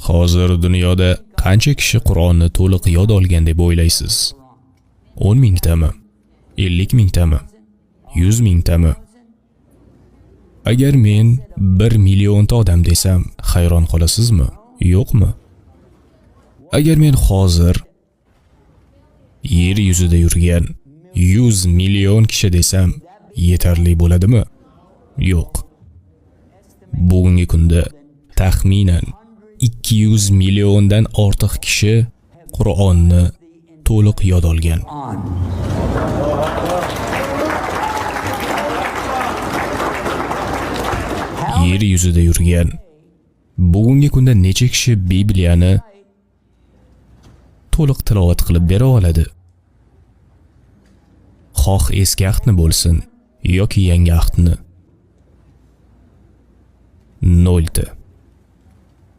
Hozir dunyoda qancha kishi Qur'onni to'liq yod olgan deb o'ylaysiz? 10 mingtami? 50 mingtami? 100 mingtami? Agar men 1 millionta odam desam, hayron qolasizmi? Yo'qmi? Agar men hozir yer yuzida yurgan 100 million kishi desam, yetarli bo'ladimi? Yo'q. Bugungi kunda taxminan 200 milliondan ortiq kishi Qur'onni to'liq yod olgan. Yer yuzida yurgan bugungi kunda necha kishi Bibliyani to'liq tilovat qilib bera oladi? Xoh eski ahdni bo'lsin yoki yangi ahdni. 0 ta.